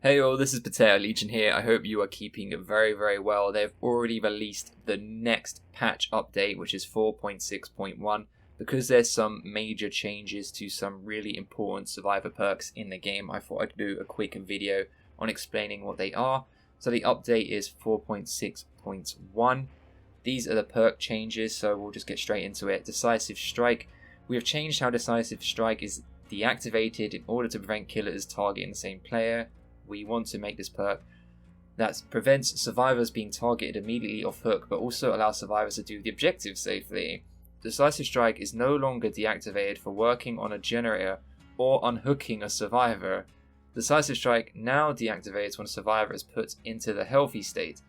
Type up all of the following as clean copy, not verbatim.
Hey all, this is PotatoLegion here. I hope you are keeping very, very well. They've already released the next patch update, which is 4.6.1, because there's some major changes to some really important survivor perks in the game. I thought I'd do a quick video on explaining what they are. So the update is 4.6.1. These are the perk changes, so we'll just get straight into it. Decisive Strike. We have changed how Decisive Strike is deactivated in order to prevent killers targeting the same player. We want to make this perk that prevents survivors being targeted immediately off hook, but also allows survivors to do the objective safely. Decisive Strike is no longer deactivated for working on a generator or unhooking a survivor. Decisive Strike now deactivates when a survivor is put into the healthy state.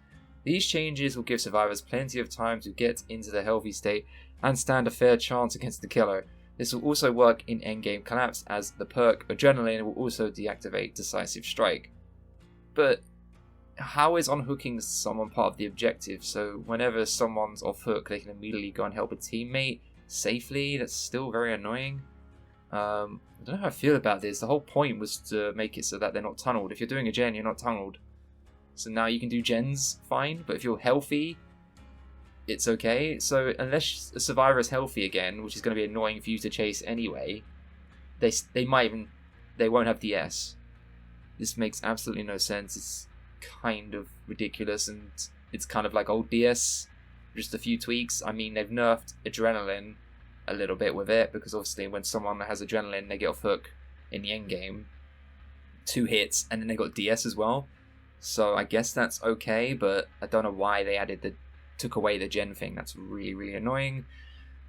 These changes will give survivors plenty of time to get into the healthy state and stand a fair chance against the killer. This will also work in endgame collapse, as the perk Adrenaline will also deactivate Decisive Strike. But how is unhooking someone part of the objective? So whenever someone's off hook, they can immediately go and help a teammate safely? That's still very annoying. I don't know how I feel about this. The whole point was to make it so that they're not tunneled. If you're doing a gen, you're not tunneled. So now you can do gens fine, but if you're healthy, it's okay. So unless a survivor is healthy again, which is going to be annoying for you to chase anyway, they won't have DS. This makes absolutely no sense. It's kind of ridiculous, and it's kind of like old DS, just a few tweaks. I mean, they've nerfed Adrenaline a little bit with it, because obviously when someone has Adrenaline, they get off hook in the end game, 2 hits, and then they got DS as well. So I guess that's okay, but I don't know why they took away the gen thing. That's really, really annoying.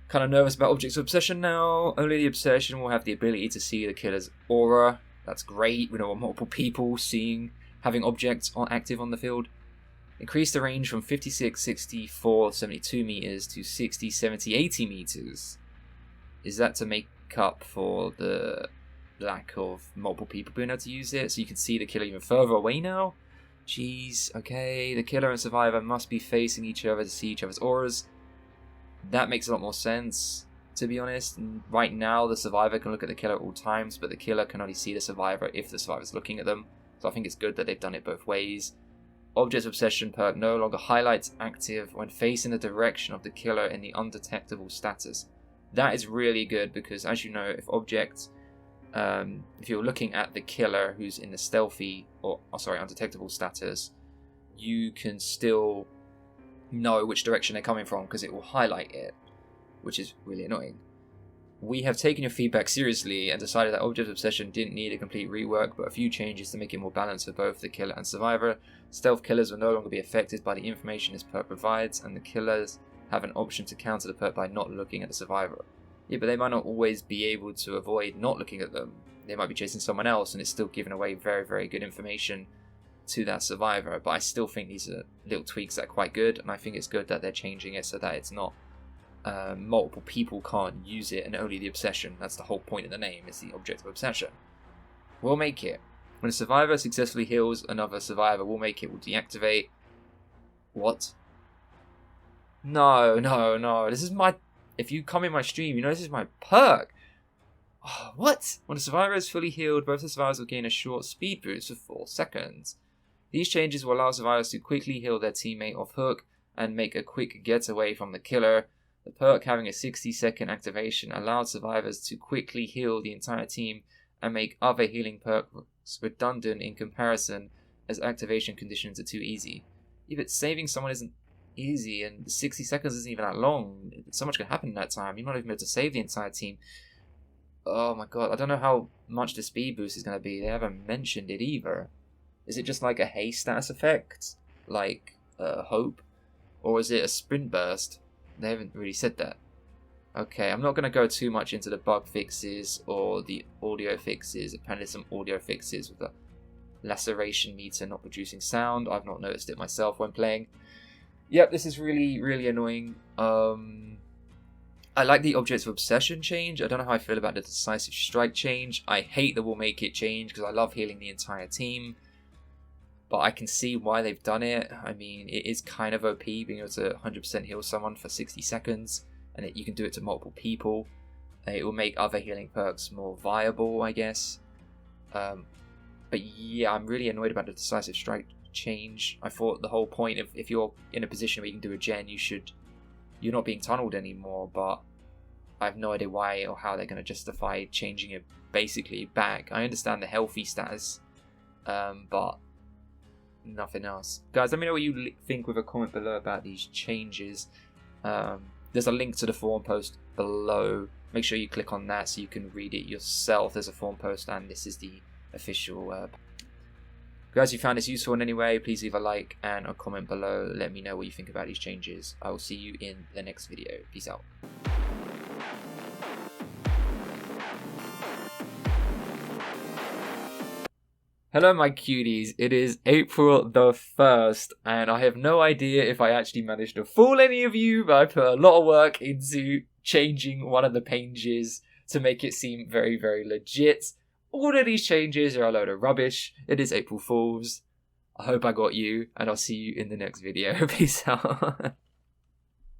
Kind of nervous about Objects of Obsession now. Only the Obsession will have the ability to see the killer's aura. That's great. We don't want multiple people having objects active on the field. Increase the range from 56, 64, 72 meters to 60, 70, 80 meters. Is that to make up for the lack of multiple people being able to use it? So you can see the killer even further away now? Jeez, okay, the killer and survivor must be facing each other to see each other's auras. That makes a lot more sense, to be honest. And right now, the survivor can look at the killer at all times, but the killer can only see the survivor if the survivor's looking at them. So I think it's good that they've done it both ways. Object Obsession perk no longer highlights active when facing the direction of the killer in the undetectable status. That is really good, because as you know, if you're looking at the killer who's in the stealthy undetectable status, you can still know which direction they're coming from because it will highlight it, which is really annoying. We have taken your feedback seriously and decided that Object Obsession didn't need a complete rework, but a few changes to make it more balanced for both the killer and survivor. Stealth killers will no longer be affected by the information this perk provides, and the killers have an option to counter the perk by not looking at the survivor. Yeah, but they might not always be able to avoid not looking at them. They might be chasing someone else, and it's still giving away very, very good information to that survivor. But I still think these are little tweaks that are quite good, and I think it's good that they're changing it so that it's not multiple people can't use it and only the Obsession. That's the whole point of the name, is the Object of Obsession. We'll make it. When a survivor successfully heals another survivor, we'll make it will deactivate. What? No. This is my... If you come in my stream, you know this is my perk. Oh, what? When a survivor is fully healed, both the survivors will gain a short speed boost for 4 seconds. These changes will allow survivors to quickly heal their teammate off hook and make a quick getaway from the killer. The perk, having a 60-second activation, allows survivors to quickly heal the entire team and make other healing perks redundant in comparison, as activation conditions are too easy. Yeah, but saving someone isn't easy, and 60 seconds isn't even that long. So much can happen in that time. You're not even able to save the entire team. Oh my god, I don't know how much the speed boost is going to be. They haven't mentioned it either. Is it just like a haste status effect, like Hope, or is it a sprint burst? They haven't really said that. Okay, I'm not going to go too much into the bug fixes or the audio fixes. Apparently some audio fixes with the laceration meter not producing sound. I've not noticed it myself when playing. Yep, this is really, really annoying. I like the Objects of Obsession change. I don't know how I feel about the Decisive Strike change. I hate the Will Make It change because I love healing the entire team. But I can see why they've done it. I mean, it is kind of OP being able to 100% heal someone for 60 seconds. And you can do it to multiple people. It will make other healing perks more viable, I guess. But yeah, I'm really annoyed about the decisive strike change. I thought the whole point of if you're in a position where you can do a gen, you're not being tunneled anymore, but I have no idea why or how they're going to justify changing it basically back. I understand the healthy status, but nothing else. Guys, let me know what you think with a comment below about these changes. There's a link to the forum post below. Make sure you click on that so you can read it yourself. There's a forum post, and this is the official. Guys, if you found this useful in any way, please leave a like and a comment below. Let me know what you think about these changes. I will see you in the next video. Peace out. Hello my cuties, it is April the 1st, and I have no idea if I actually managed to fool any of you, but I put a lot of work into changing one of the pages to make it seem very, very legit. All of these changes are a load of rubbish. It is April Fools. I hope I got you, and I'll see you in the next video. Peace out.